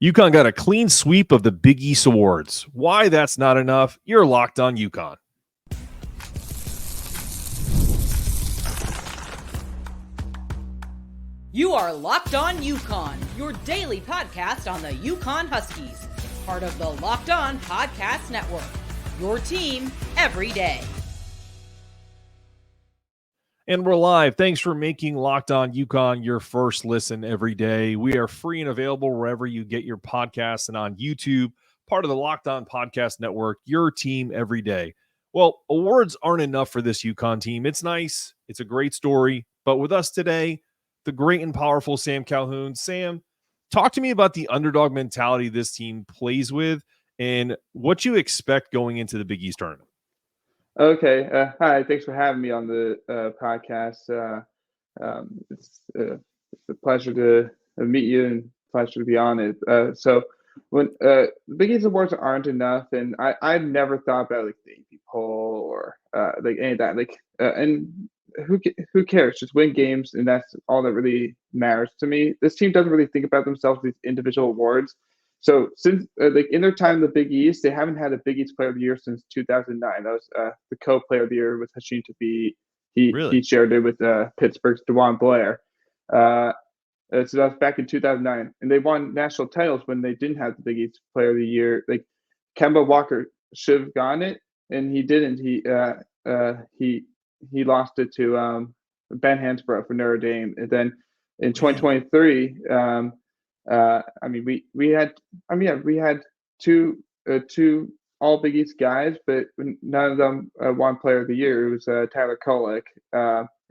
UConn got a clean sweep of the Big East Awards. Why that's not enough? You're locked on UConn. You are Locked On UConn, your daily podcast on the UConn Huskies, part of the Locked On Podcast Network, your team every day. And we're live. Thanks for making Locked On UConn your first listen every day. We are free and available wherever you get your podcasts and on YouTube, part of the Locked On Podcast Network, your team every day. Well, awards aren't enough for this UConn team. It's nice. It's a great story. But with us today, the great and powerful Sam Calhoun. Sam, talk to me about the underdog mentality this team plays with and what you expect going into the Big East tournament. Okay. Hi. Thanks for having me on the podcast. It's a pleasure to meet you and pleasure to be on it. So when the Big East Awards aren't enough, and I've never thought about like the AP poll or like any of that. And who cares? Just win games, and that's all that really matters to me. This team doesn't really think about themselves as these individual awards. So since like in their time in the Big East, they haven't had a Big East Player of the Year since 2009. That was the co-player of the year with Hasheem Thabeet. He shared it with Pittsburgh's DeJuan Blair. So that was back in 2009, and they won national titles when they didn't have the Big East Player of the Year. Like Kemba Walker should have gotten it, and he didn't. He lost it to Ben Hansbrough for Notre Dame, and then in 2023, we had two all Big East guys, but none of them won Player of the Year. It was Tyler Kolek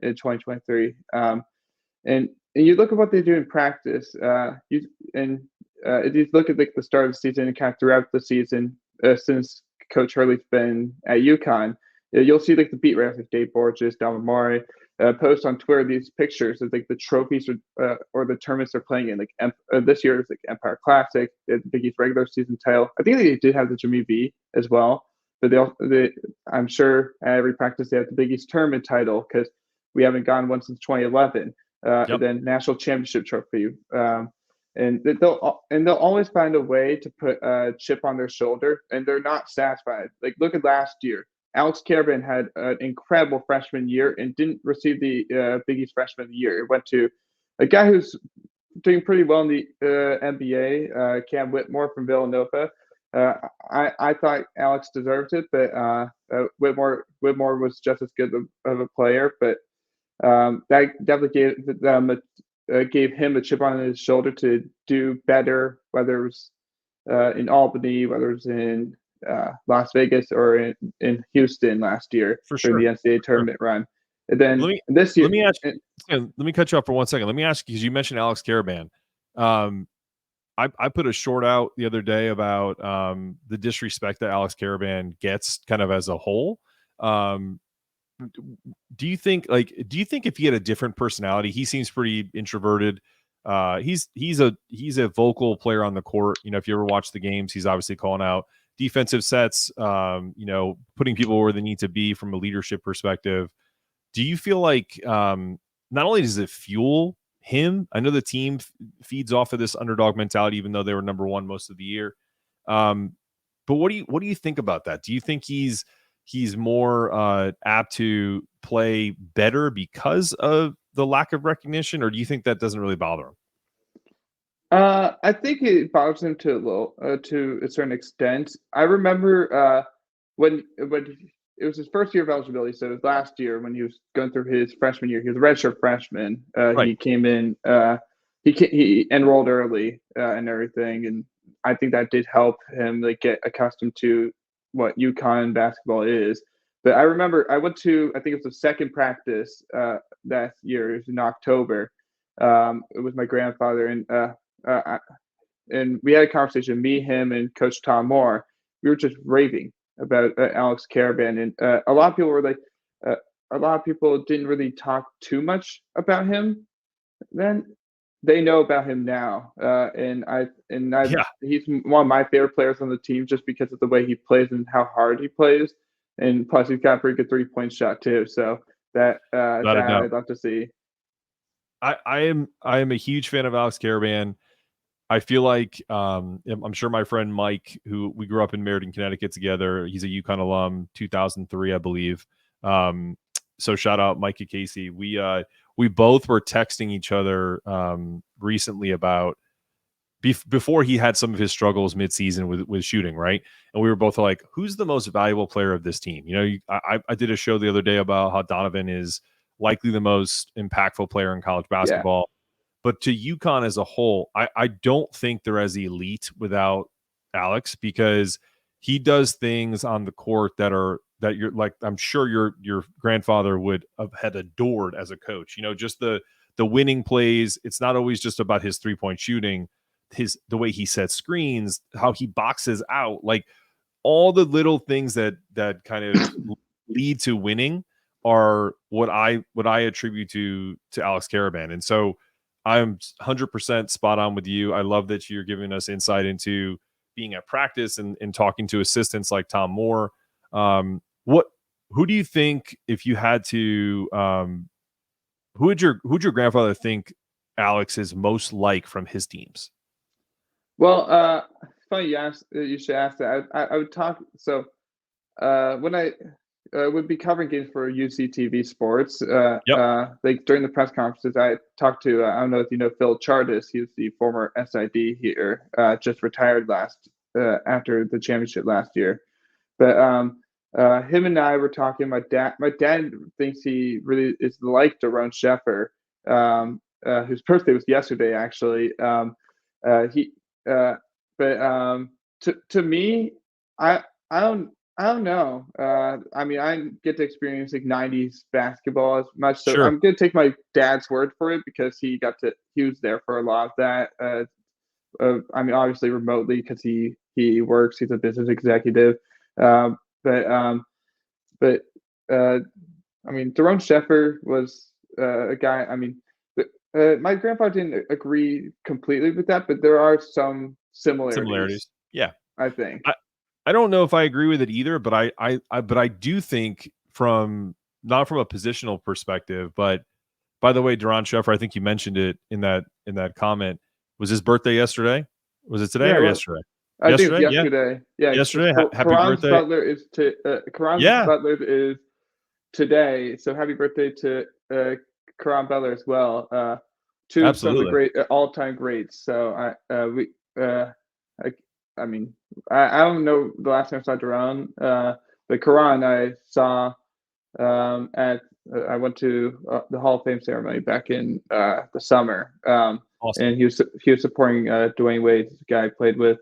in 2023, and you look at what they do in practice. If you look at like the start of the season and kind of throughout the season since Coach Hurley's been at UConn. You'll see like the beat writers like Dave Borges, Dalvin Murray post on Twitter these pictures of like the trophies or the tournaments they're playing in. Like this year it's like Empire Classic, the Big East regular season title. I think they did have the Jimmy V as well, but I'm sure at every practice they have the Big East tournament title because we haven't gotten one since 2011. And then national championship trophy. And they'll always find a way to put a chip on their shoulder, and they're not satisfied. Like look at last year. Alex Caravan had an incredible freshman year and didn't receive the Big East Freshman of the Year. It went to a guy who's doing pretty well in the NBA, Cam Whitmore from Villanova. I thought Alex deserved it, but Whitmore was just as good of a player. But that definitely gave him a chip on his shoulder to do better, whether it was in Albany, whether it was in Las Vegas or in Houston last year for the NCAA tournament run. And then this year, let me cut you off for 1 second. Let me ask you, because you mentioned Alex Caravan. I put a short out the other day about the disrespect that Alex Caravan gets kind of as a whole. Do you think if he had a different personality, he seems pretty introverted. He's a vocal player on the court. You know, if you ever watch the games, he's obviously calling out defensive sets, putting people where they need to be from a leadership perspective. Do you feel like not only does it fuel him, I know the team feeds off of this underdog mentality, even though they were number one most of the year. But what do you think about that? Do you think he's more apt to play better because of the lack of recognition, or do you think that doesn't really bother him? I think it bothers him to a certain extent. I remember when it was his first year of eligibility, so it was last year when he was going through his freshman year. He was a redshirt freshman. He came in, he enrolled early and everything, and I think that did help him like get accustomed to what UConn basketball is. But I remember I went to, I think it was the second practice that year. It was in October. With my grandfather, and we had a conversation, me, him, and Coach Tom Moore. We were just raving about Alex Caravan, and a lot of people were like, a lot of people didn't really talk too much about him then. They know about him now, he's one of my favorite players on the team just because of the way he plays and how hard he plays, and plus he's got a pretty good 3-point shot too. So that I'd love to see. I am a huge fan of Alex Caravan. I feel like I'm sure my friend Mike, who we grew up in Meriden, Connecticut together, he's a UConn alum, 2003, I believe. So shout out Mike and Casey. We both were texting each other recently about before he had some of his struggles midseason with shooting, right? And we were both like, who's the most valuable player of this team? You know, I did a show the other day about how Donovan is likely the most impactful player in college basketball. But to UConn as a whole, I don't think they're as elite without Alex, because he does things on the court that you're like, I'm sure your grandfather would have had adored as a coach. You know, just the winning plays. It's not always just about his 3-point shooting. The way he sets screens, how he boxes out, like all the little things that kind of lead to winning are what I attribute to Alex Caravan. And so I'm 100% spot on with you. I love that you're giving us insight into being at practice and talking to assistants like Tom Moore. Who do you think, if you had to, who would your grandfather think Alex is most like from his teams? Well, it's funny you should ask that. I would talk. So when I would be covering games for UCTV Sports, like during the press conferences, I talked to I don't know if you know Phil Chartis. He was the former SID here, just retired after the championship last year. But him and I were talking. My dad thinks he really is like Daron Sheffer, whose birthday was yesterday, actually. To me, I don't know. I mean, I get to experience like '90s basketball as much, so Sure. I'm gonna take my dad's word for it because he was there for a lot of that. I mean, obviously remotely because he works. He's a business executive. But I mean, Daron Sheffer was a guy. I mean, my grandpa didn't agree completely with that, but there are some similarities. Yeah. I think. I don't know if I agree with it either, but I do think not from a positional perspective, but by the way, Daron Sheffer, I think you mentioned it in that comment. Was his birthday yesterday? Was it today or yesterday? I think it's yesterday. Yeah, yesterday. Happy Karan's birthday! Butler is Karan's Butler is today, so happy birthday to Karan Butler as well. Two of some of the great all-time greats. So I mean, I don't know the last time I saw Daron, but Karan I saw I went to the Hall of Fame ceremony back in the summer, awesome. And he was supporting Dwayne Wade, the guy I played with,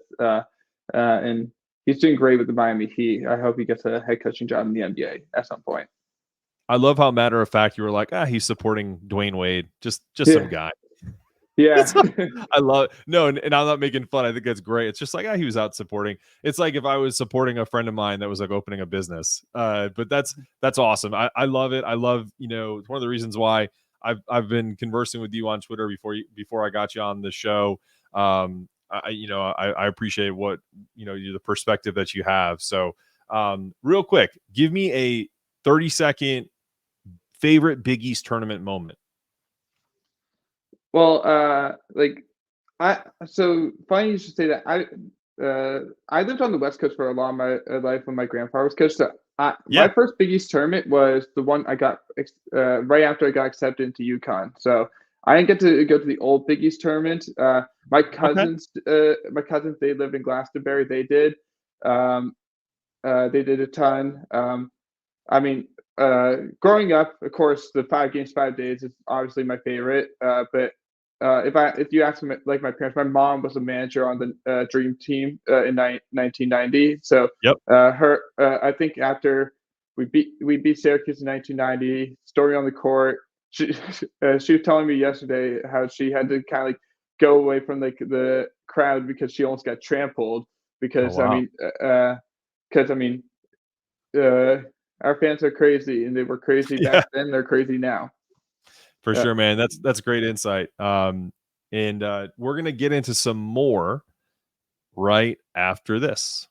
and he's doing great with the Miami Heat. I hope he gets a head coaching job in the NBA at some point. I love how matter of fact you were like, he's supporting Dwayne Wade, just some guy. Yeah, I love and I'm not making fun. I think that's great. It's just like he was out supporting. It's like if I was supporting a friend of mine that was like opening a business. But that's awesome. I love it. I love, it's one of the reasons why I've been conversing with you on Twitter before I got you on the show. I appreciate what the perspective that you have. So real quick, give me a 30-second favorite Big East tournament moment. Well, so funny you should say that. I lived on the West Coast for a lot of my life when my grandfather was coach. So my first Big East tournament was the one I got right after I got accepted into UConn. So I didn't get to go to the old Big East tournament. My cousins, they lived in Glastonbury. They did a ton. I mean, growing up, of course, the 5 games, 5 days is obviously my favorite. But if you ask me, like my parents, my mom was a manager on the Dream Team in 1990. So I think after we beat Syracuse in 1990, story on the court. She was telling me yesterday how she had to kind of like go away from like the crowd because she almost got trampled because our fans are crazy, and they were crazy back then. They're crazy now. For sure, man. That's great insight. And we're gonna get into some more right after this.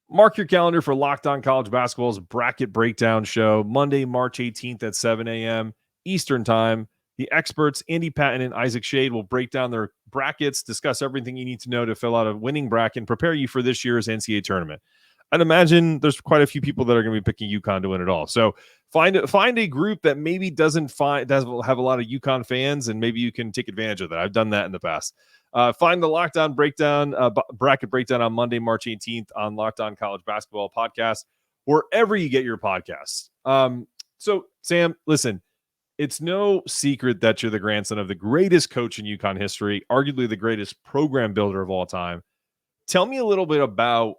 Mark your calendar for Locked On College Basketball's Bracket Breakdown Show, Monday, March 18th at 7 a.m. Eastern Time. The experts, Andy Patton and Isaac Shade, will break down their brackets, discuss everything you need to know to fill out a winning bracket, and prepare you for this year's NCAA tournament. I'd imagine there's quite a few people that are going to be picking UConn to win it all. So find a group that maybe doesn't have a lot of UConn fans, and maybe you can take advantage of that. I've done that in the past. Find the Locked On breakdown, bracket breakdown on Monday, March 18th on Locked On College Basketball Podcast, wherever you get your podcasts. So Sam, listen, it's no secret that you're the grandson of the greatest coach in UConn history, arguably the greatest program builder of all time. Tell me a little bit about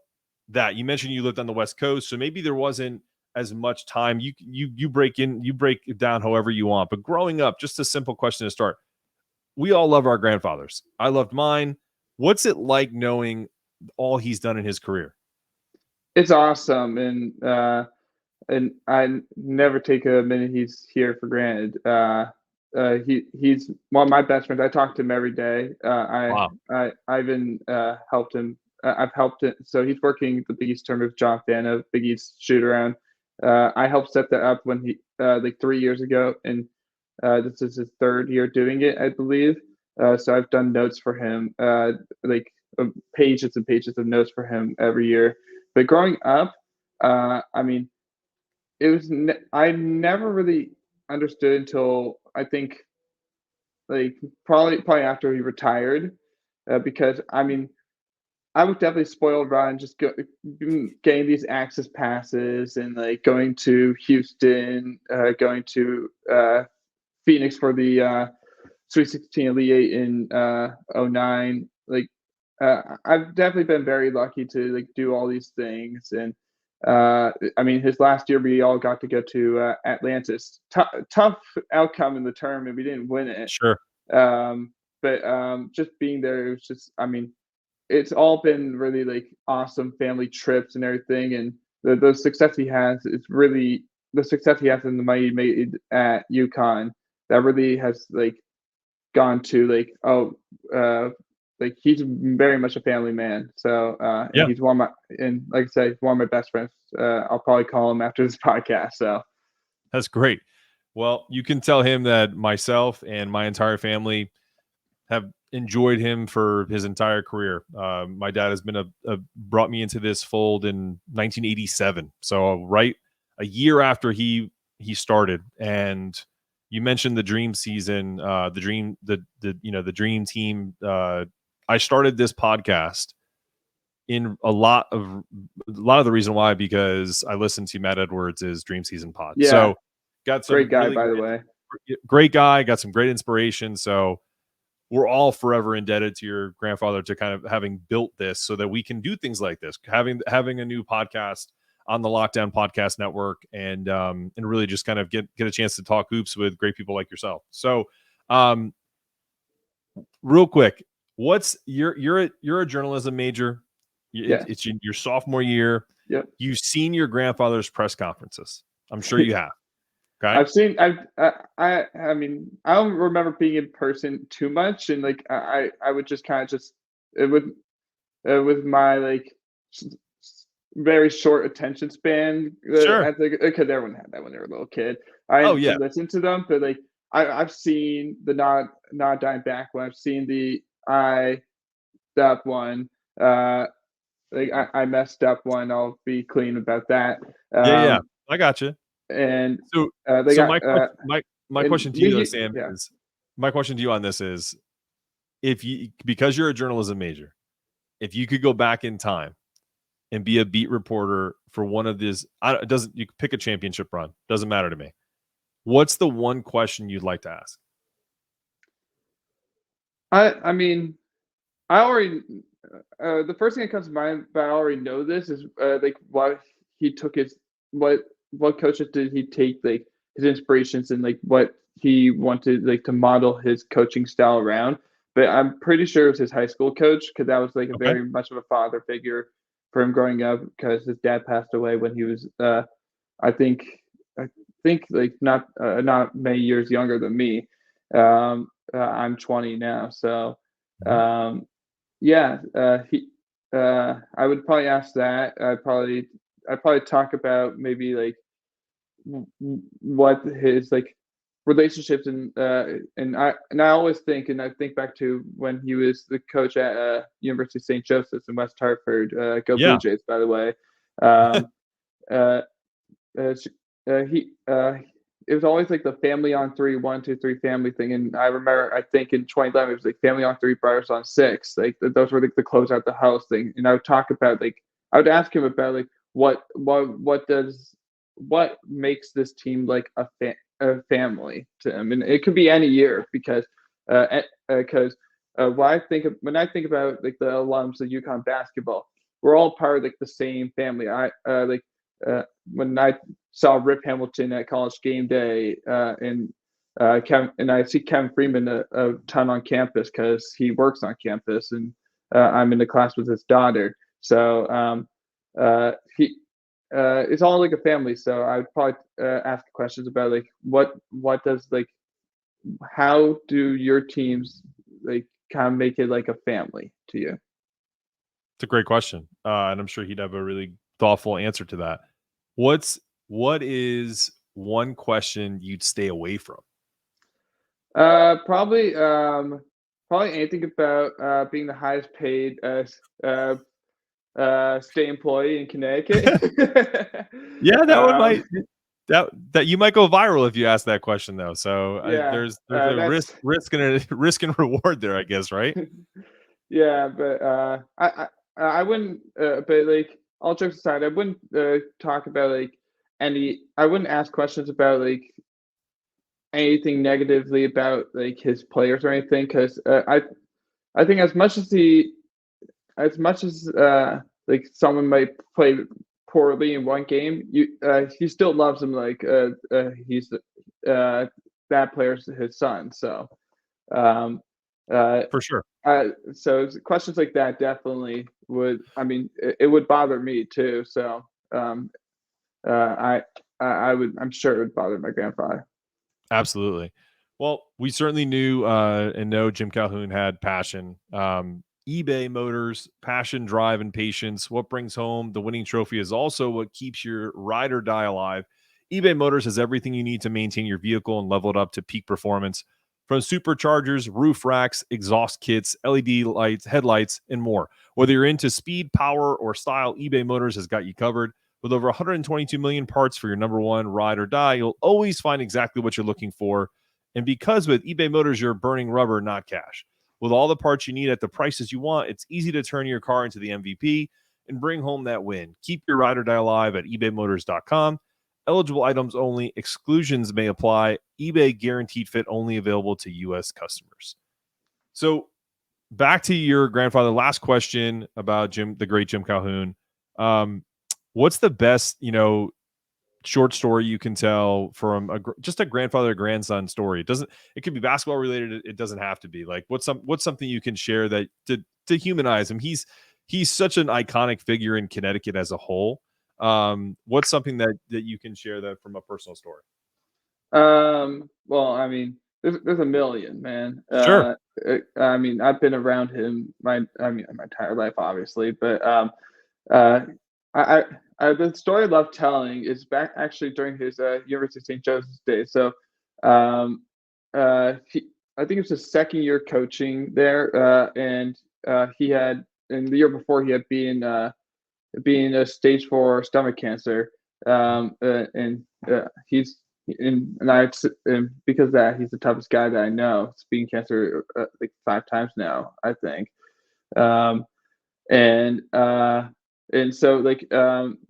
that. You mentioned you lived on the West Coast, so maybe there wasn't as much time. You break it down however you want. But growing up, just a simple question to start. We all love our grandfathers. I loved mine. What's it like knowing all he's done in his career? It's awesome, and I never take a minute he's here for granted. He's one of my best friends. I talk to him every day. Wow. I even helped him. I've helped it. So he's working the Big East tournament with John Fana, Big East shoot around. I helped set that up when he like 3 years ago, and this is his third year doing it, I believe. So I've done notes for him, pages and pages of notes for him every year. But growing up, I mean, I never really understood until I think like probably after he retired, because I mean I was definitely spoiled rotten, just getting these access passes and like going to Houston, going to Phoenix for the Sweet 16 Elite 8 in 09. Like I've definitely been very lucky to like do all these things. And I mean, his last year we all got to go to Atlantis. Tough outcome in the tournament. We didn't win it. Sure. But just being there, it was just, I mean, it's all been really like awesome family trips and everything. And the success he has is really the success he has in the money made at UConn that really has like gone to like, like he's very much a family man. So and he's one of my, and like I said, he's one of my best friends. I'll probably call him after this podcast. So that's great. Well, you can tell him that myself and my entire family have enjoyed him for his entire career. My dad has been brought me into this fold in 1987. So right a year after he started. And you mentioned the dream season, the dream team. I started this podcast in a lot of the reason why, because I listened to Matt Edwards' Dream Season pod. Yeah. So got some great guy, really by the way. Great guy, got some great inspiration. So we're all forever indebted to your grandfather to kind of having built this so that we can do things like this, having a new podcast on the Lockdown Podcast Network, and really just kind of get a chance to talk hoops with great people like yourself. So real quick, you're a journalism major. It's your sophomore year. Yep. You've seen your grandfather's press conferences. I'm sure you have. Okay. I mean, I don't remember being in person too much, and like I would just kind of just with my like very short attention span. Sure. I think because everyone had that when they were a little kid. I listened to them, but like I've seen the not dying back one. I've seen the that one. Like I messed up one. I'll be clean about that. Yeah, I got you. And so my question to you, though, Sam, is my question to you on this is, because you're a journalism major, if you could go back in time and be a beat reporter for one of these, you can pick a championship run, doesn't matter to me. What's the one question you'd like to ask? I mean, I already the first thing that comes to mind, but I already know this, is like what he took what coaches did he take like his inspirations and like what he wanted like to model his coaching style around. But I'm pretty sure it was his high school coach, because that was like a very much of a father figure for him growing up, because his dad passed away when he was I think like not many years younger than me. I'm 20 now, so I would probably ask that. I'd probably talk about maybe like what his like relationships, and I always think, and I think back to when he was the coach at University of St. Joseph's in West Hartford. Go Blue Yeah. Jays, by the way. Um, uh, he it was always like the family on three, 1, 2, 3 family thing. And I remember, I think in 2011, it was like family on three, brothers on six. Like those were like the close out the house thing. And I would talk about like, I would ask him about like what makes this team like a family to him. And it could be any year because when I think about like the alums of UConn basketball, we're all part of like the same family. When I saw Rip Hamilton at College Game Day, and I see Kevin Freeman a ton on campus because he works on campus, and I'm in the class with his daughter. So it's all like a family. So I would probably ask questions about like what does like how do your teams like kind of make it like a family to you? It's a great question, and I'm sure he'd have a really thoughtful answer to that. What is one question you'd stay away from? Probably anything about being the highest paid state employee in Connecticut. Yeah, that one um, might that you might go viral if you ask that question though. So yeah, there's a that's risk and a risk and reward there, I guess, right? yeah, but I wouldn't. But like all jokes aside, I wouldn't talk about like I wouldn't ask questions about like anything negatively about like his players or anything because I think as much as like someone might play poorly in one game, he still loves him like he's that player's his son. So um, uh, For sure. so questions like that definitely would. I mean, it would bother me too. So um, I would. I'm sure it would bother my grandfather. Absolutely. Well, we certainly knew and know Jim Calhoun had passion. eBay Motors, passion, drive, and patience. What brings home the winning trophy is also what keeps your ride or die alive. eBay Motors has everything you need to maintain your vehicle and level it up to peak performance. From superchargers, roof racks, exhaust kits, LED lights, headlights, and more. Whether you're into speed, power, or style, eBay Motors has got you covered. With over 122 million parts for your number one ride or die, you'll always find exactly what you're looking for. And because with eBay Motors, you're burning rubber, not cash. With all the parts you need at the prices you want, it's easy to turn your car into the MVP and bring home that win. Keep your ride or die alive at ebaymotors.com. Eligible items only. Exclusions may apply. eBay guaranteed fit only available to U.S. customers. So back to your grandfather. Last question about the great Jim Calhoun. What's the best, short story you can tell from just a grandfather grandson story? It could be basketball related. It doesn't have to be. Like what's something you can share that to humanize him? He's such an iconic figure in Connecticut as a whole. What's something that you can share that from a personal story? Well, I mean, there's a million, man. Sure. I mean, I've been around him my entire life, obviously, but uh, I, the story I love telling is back actually during his University of St. Joseph's days. So, I think it was his second year coaching there, and he had, in the year before, he had being a stage 4 stomach cancer, and he's and because of that he's the toughest guy that I know. It's being cancer like 5 times now, I think, um, and so like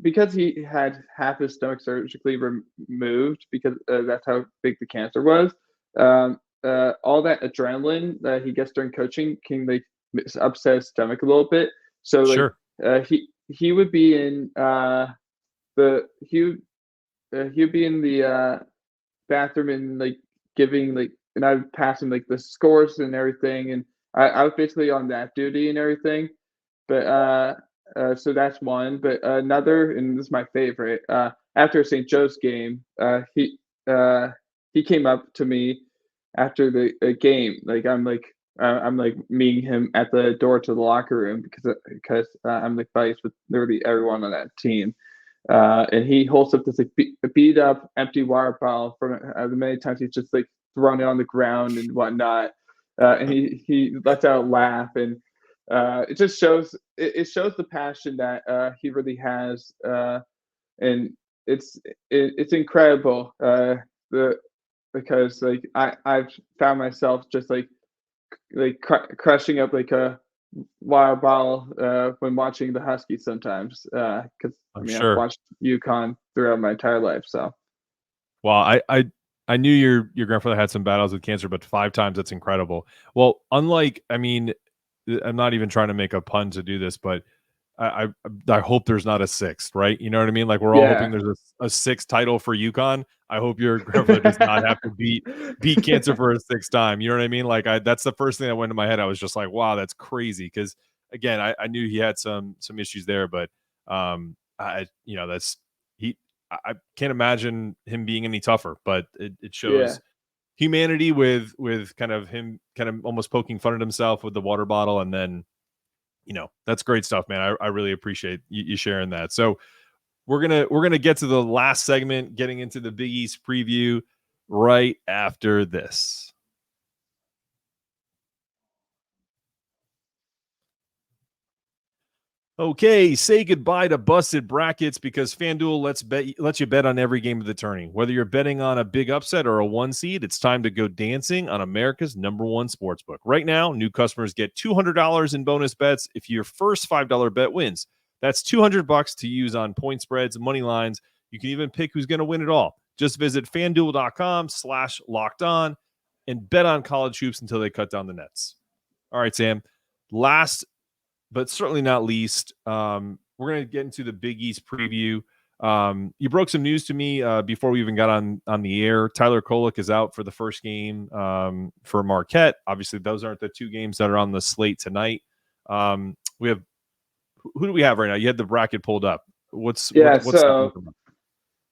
because he had half his stomach surgically removed because that's how big the cancer was. All that adrenaline that he gets during coaching can like upset his stomach a little bit. So like Sure. he would be in the he would be in the bathroom and like giving like, and I would pass him like the scores and everything, and I was basically on that duty and everything. But so that's one. But another, and this is my favorite. After a St. Joe's game, he came up to me after the game. Like I'm like meeting him at the door to the locker room because I'm like buddies with literally everyone on that team. and he holds up this like beat up empty water bottle from the many times he's just like thrown it on the ground and whatnot, and he lets out a laugh, and it just shows it shows the passion that he really has, and it's incredible, because like I've found myself just like crushing up like a water bottle when watching the Huskies sometimes, because I I'm mean I've sure. watched UConn throughout my entire life. So Well, I knew your grandfather had some battles with cancer, but 5 times, that's incredible. Well, unlike, I mean, I'm not even trying to make a pun to do this, but I hope there's not a 6th, right? You know what I mean? Like we're all hoping yeah, there's a 6th title for UConn. I hope your grandfather does not have to beat cancer for a 6th time. You know what I mean? Like that's the first thing that went to my head. I was just like, wow, that's crazy. Because again, I knew he had some issues there, but that's he. I can't imagine him being any tougher. But it yeah. shows humanity with kind of him kind of almost poking fun at himself with the water bottle, and then that's great stuff, man. I really appreciate you sharing that. So we're gonna get to the last segment, getting into the Big East preview right after this. Okay, say goodbye to busted brackets because FanDuel lets you bet on every game of the tourney. Whether you're betting on a big upset or a 1 seed, it's time to go dancing on America's #1 sportsbook. Right now, new customers get $200 in bonus bets if your first $5 bet wins. That's $200 to use on point spreads, money lines. You can even pick who's going to win it all. Just visit FanDuel.com/lockedon and bet on college hoops until they cut down the nets. All right, Sam. Last but certainly not least, we're going to get into the Big East preview. You broke some news to me before we even got on the air. Tyler Kolek is out for the first game for Marquette. Obviously, those aren't the 2 games that are on the slate tonight. We have who do we have right now? You had the bracket pulled up. What's that looking like?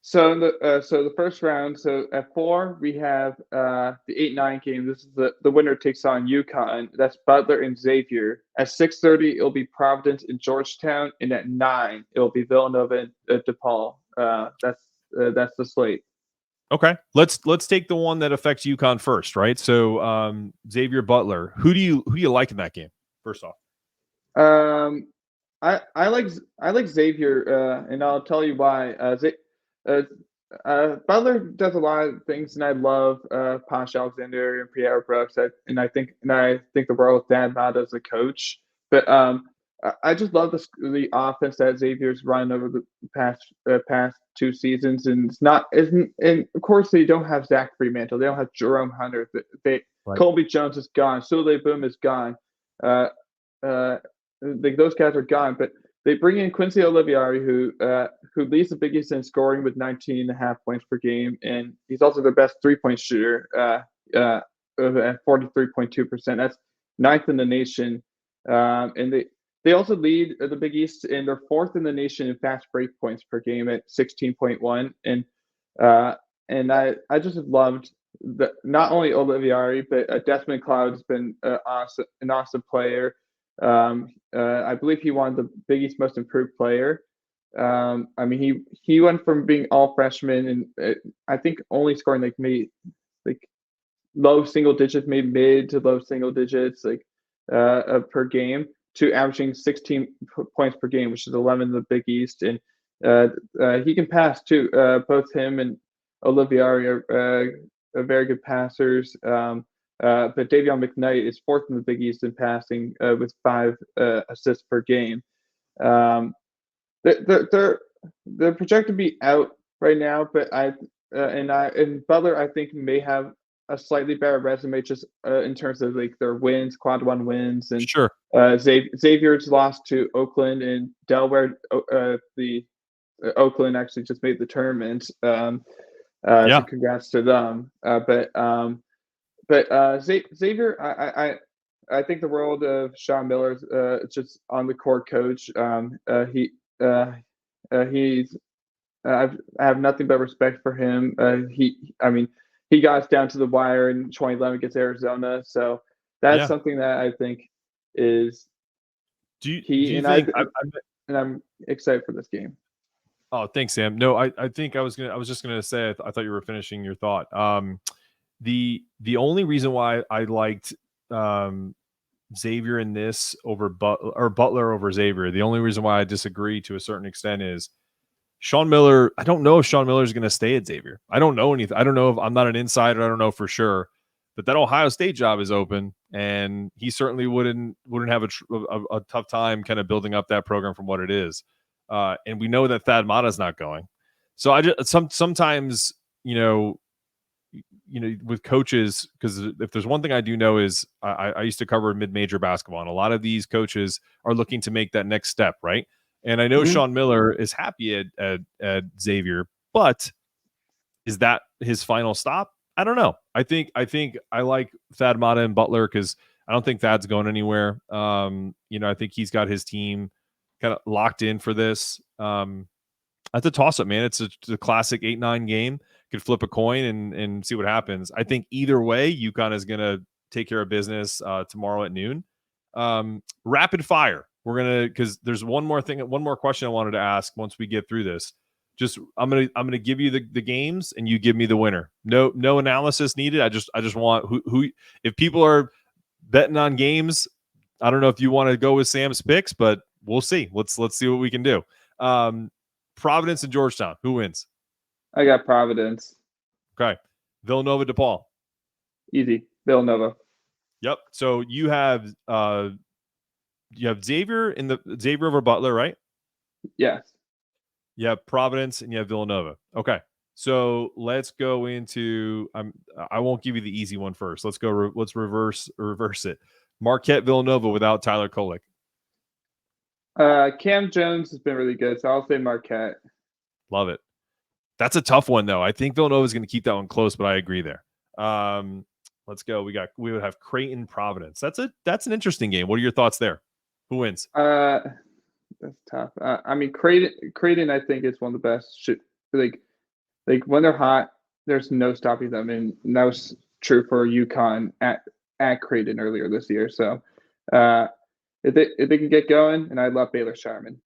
So in the first round, so at 4 we have the 8-9 game. This is the winner takes on UConn. That's Butler and Xavier. At 6:30 it'll be Providence and Georgetown, and at 9 it'll be Villanova and DePaul. That's the slate. Okay, let's take the one that affects UConn first, right? So Xavier Butler. Who do you like in that game? First off, I like Xavier, and I'll tell you why. Uh, Butler does a lot of things, and I love Posh Alexander and Pierre Brooks. I think the world of Dan Mott as a coach. But I just love the offense that Xavier's run over the past 2 seasons, and and of course they don't have Zach Freemantle, they don't have Jerome Hunter, right? Colby Jones is gone, Sule Boom is gone. Uh, those guys are gone, but they bring in Quincy Olivieri, who leads the Big East in scoring with 19.5 points per game, and he's also their best 3-point shooter at 43.2%. That's 9th in the nation, and they also lead the Big East, and they're 4th in the nation in fast break points per game at 16.1. And I just have loved not only Olivieri, but Desmond Cloud has been an awesome player. I believe he won the Big East Most Improved Player. I mean, he went from being all freshman and I think only scoring like maybe like low single digits, maybe mid to low single digits, like per game, to averaging 16 points per game, which is 11 in the Big East, and he can pass too. Both him and Olivieri are very good passers. But Davion McKnight is 4th in the Big East in passing with 5 assists per game. They're projected to be out right now, but and Butler I think may have a slightly better resume just in terms of like their wins, quad 1 wins, and Sure. Xavier's lost to Oakland and Delaware. Oakland actually just made the tournament. So congrats to them. But Xavier, I think the world of Sean Miller's just on the court coach. He's I have nothing but respect for him. He got us down to the wire in 2011 against Arizona, so that's something that I think is do key. you And think I'm excited for this game. Oh, thanks, Sam. No, I think I was just gonna say I thought you were finishing your thought. The only reason why I liked Xavier in this over Butler over Xavier, the only reason why I disagree to a certain extent is Sean Miller. I don't know if Sean Miller is going to stay at Xavier. I don't know anything. I don't know if I'm not an insider. I don't know for sure, but that Ohio State job is open, and he certainly wouldn't have a tough time kind of building up that program from what it is. And we know that Thad Matta's not going. So I just sometimes with coaches, because if there's one thing I do know is I used to cover mid-major basketball, and a lot of these coaches are looking to make that next step, right? And I know Sean Miller is happy at Xavier, but is that his final stop? I don't know. I think I like Thad Matta and Butler because I don't think Thad's going anywhere. I think he's got his team kind of locked in for this. That's a toss-up, man. It's a classic 8-9 game. Could flip a coin and see what happens. I think either way, UConn is going to take care of business tomorrow at noon. Rapid fire. We're gonna, because there's one more question I wanted to ask once we get through this. Just I'm gonna give you the games and you give me the winner. No analysis needed. I just want who if people are betting on games. I don't know if you want to go with Sam's picks, but we'll see. Let's see what we can do. Providence and Georgetown. Who wins? I got Providence. Okay. Villanova DePaul. Easy. Villanova. Yep. So you have Xavier Xavier over Butler, right? Yes. You have Providence and you have Villanova. Okay. So let's go into I won't give you the easy one first. Let's go let's reverse it. Marquette Villanova without Tyler Kolek. Cam Jones has been really good, so I'll say Marquette. Love it. That's a tough one though. I think Villanova is going to keep that one close, but I agree there. Let's go. We would have Creighton Providence. That's an interesting game. What are your thoughts there? Who wins? That's tough. I mean, Creighton, I think is one of the best. Like when they're hot, there's no stopping them, and that was true for UConn at Creighton earlier this year. So, if they can get going, and I love Baylor Sharman.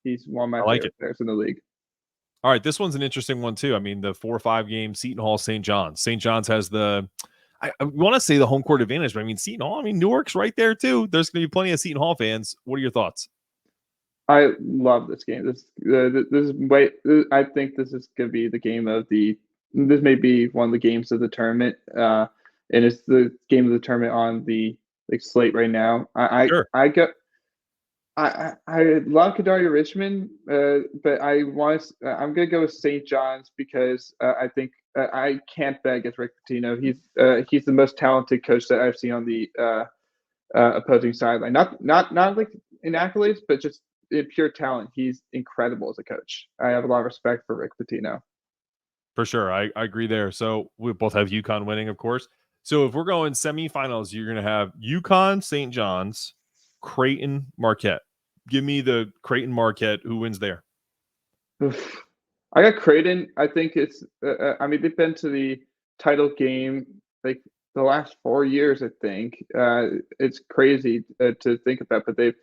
He's one of my favorite players in the league. All right, this one's an interesting one too. I mean, the 4 or 5 game Seton Hall St. John's. St. John's has I want to say the home court advantage, but I mean Seton Hall. I mean Newark's right there too. There's going to be plenty of Seton Hall fans. What are your thoughts? I love this game. I think this is going to be the game of the. This may be one of the games of the tournament, and it's the game of the tournament on the slate right now. I love Kadaria Richmond, but I'm gonna go with St. John's because I think I can't bet against Rick Pitino. He's the most talented coach that I've seen on the opposing sideline. Not like in accolades, but just in pure talent. He's incredible as a coach. I have a lot of respect for Rick Pitino. For sure, I agree there. So we both have UConn winning, of course. So if we're going semifinals, you're gonna have UConn, St. John's, Creighton, Marquette. Give me the Creighton Marquette. Who wins there? I got Creighton. I think it's. I mean, they've been to the title game like the last 4 years. I think it's crazy to think about, but they've.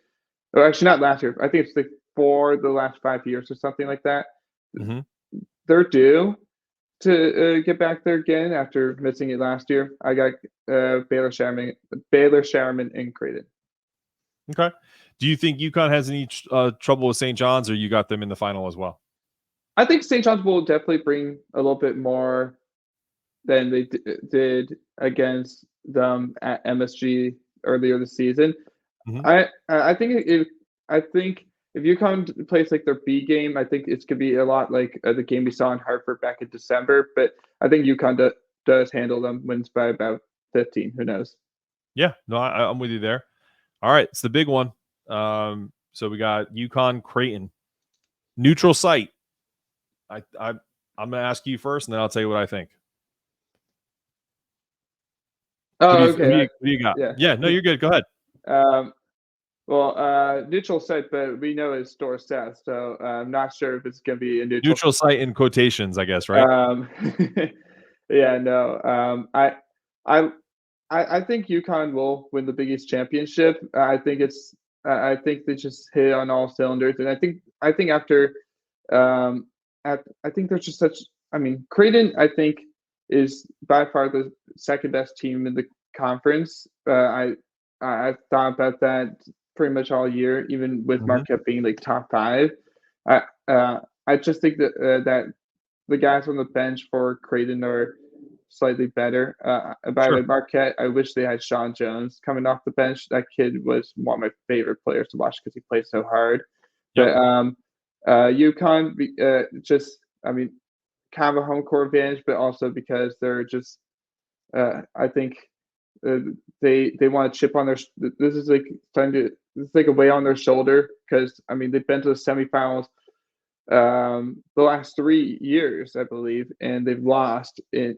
Oh, actually, not last year. I think it's like for the last 5 years or something like that. Mm-hmm. They're due to get back there again after missing it last year. I got Baylor Sharman, and Creighton. Okay. Do you think UConn has any trouble with St. John's, or you got them in the final as well? I think St. John's will definitely bring a little bit more than they did against them at MSG earlier this season. Mm-hmm. I think if UConn plays like their B game, I think it's gonna be a lot like the game we saw in Hartford back in December. But I think UConn does handle them, wins by about 15. Who knows? Yeah, no, I'm with you there. All right, it's the big one. So we got UConn Creighton. Neutral site. I'm gonna ask you first, and then I'll tell you what I think. Oh, okay. What do you got? Yeah, no, you're good. Go ahead. Neutral site, but we know it's Store South, so I'm not sure if it's gonna be a neutral site in quotations, I guess, right? Yeah, no. I think UConn will win the Big East championship. I think they just hit on all cylinders, and I think after I think there's just such. I mean, Creighton, I think, is by far the second best team in the conference. I thought about that pretty much all year, even with Marquette being like top five. I just think that the guys on the bench for Creighton are slightly better. By Sure. Marquette, I wish they had Sean Jones coming off the bench. That kid was one of my favorite players to watch because he plays so hard. Yep. But UConn, just I mean, kind of a home court advantage, but also because they're just, I think they want to chip on their. This is like this is like a weight on their shoulder because I mean they've been to the semifinals the last 3 years, I believe, and they've lost in.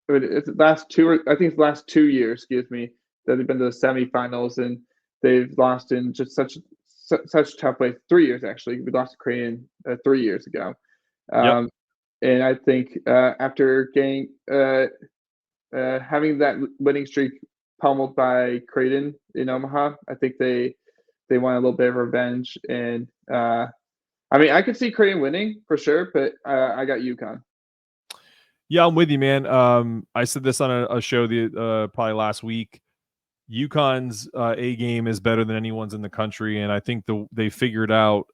It's the last two, I think it's the last 2 years, excuse me, that they've been to the semifinals, and they've lost in just such tough ways. 3 years actually, we lost to Creighton 3 years ago, Yep. and I think after getting having that winning streak pummeled by Creighton in Omaha, I think they want a little bit of revenge, and I mean I could see Creighton winning for sure, but I got UConn. Yeah, I'm with you, man. I said this on a show probably last week. UConn's A game is better than anyone's in the country, and I think they figured out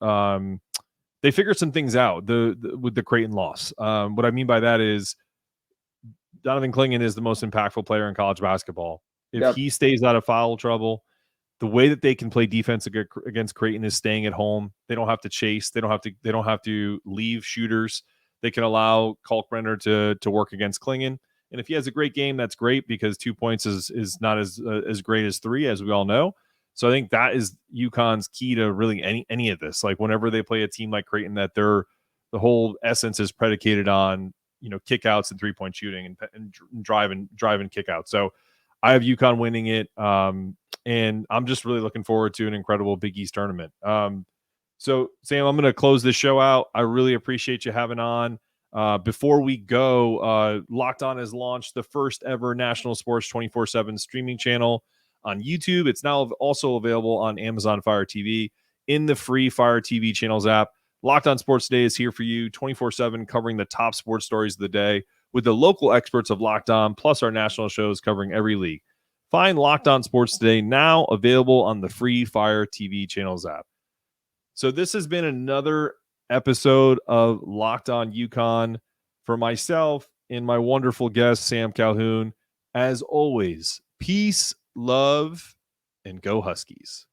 they figured some things out with the Creighton loss. What I mean by that is Donovan Clingan is the most impactful player in college basketball. If he stays out of foul trouble, the way that they can play defense against Creighton is staying at home. They don't have to chase. They don't have to leave shooters. They can allow Kalkbrenner to work against Clingan. And if he has a great game, that's great because 2 points is not as great as 3, as we all know. So I think that is UConn's key to really any of this. Like whenever they play a team like Creighton, that the whole essence is predicated on kickouts and 3-point shooting and drive and kick out. So I have UConn winning it, and I'm just really looking forward to an incredible Big East tournament. So, Sam, I'm going to close this show out. I really appreciate you having on. Before we go, Locked On has launched the first ever national sports 24/7 streaming channel on YouTube. It's now also available on Amazon Fire TV in the free Fire TV channels app. Locked On Sports Today is here for you 24/7, covering the top sports stories of the day with the local experts of Locked On, plus our national shows covering every league. Find Locked On Sports Today now available on the free Fire TV channels app. So this has been another episode of Locked On UConn. For myself and my wonderful guest, Sam Calhoun, as always, peace, love, and go Huskies.